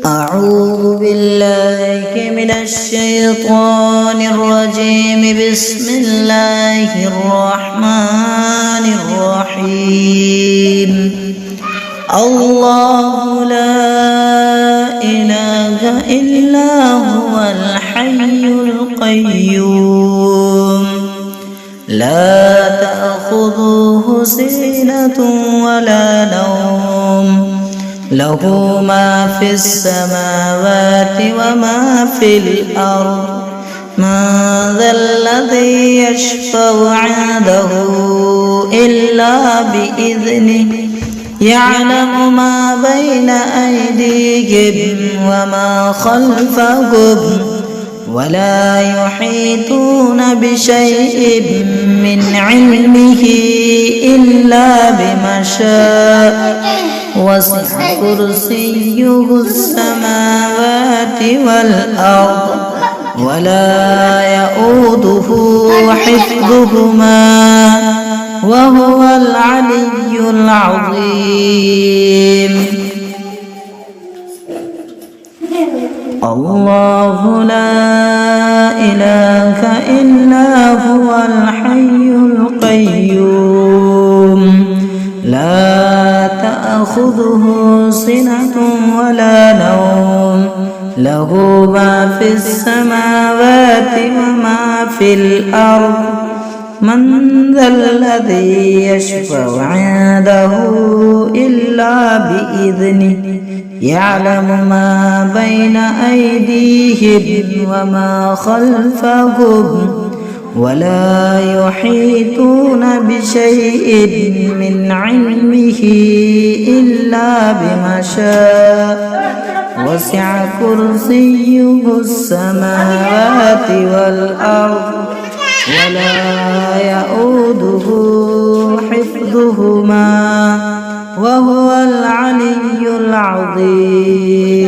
أعوذ بالله من الشيطان الرجيم. بسم الله الرحمن الرحيم. الله لا إله إلا هو الحي القيوم لا تأخذه سنة ولا نوم له ما في السماوات وما في الأرض. من ذا الذي يشفع عنده إلا بإذنه يعلم ما بين أيديهم وما خلفهم ولا يحيطون بشيء من علمه إلا بما شاء. وسع كرسيه السماوات والأرض ولا يؤوده حفظهما وهو العلي العظيم. الله لا إله إلا هو الحي القيوم لا تأخذه سنة ولا نوم له ما في السماوات وما في الأرض. من ذا الذي يشفع عنده إلا بإذنه يعلم ما بين أيديهم وما خلفهم ولا يحيطون بشيء من علمه إلا بما شاء. وسع كرسيه السماوات والأرض ولا يؤوده حفظهما وهو العلي العظيم.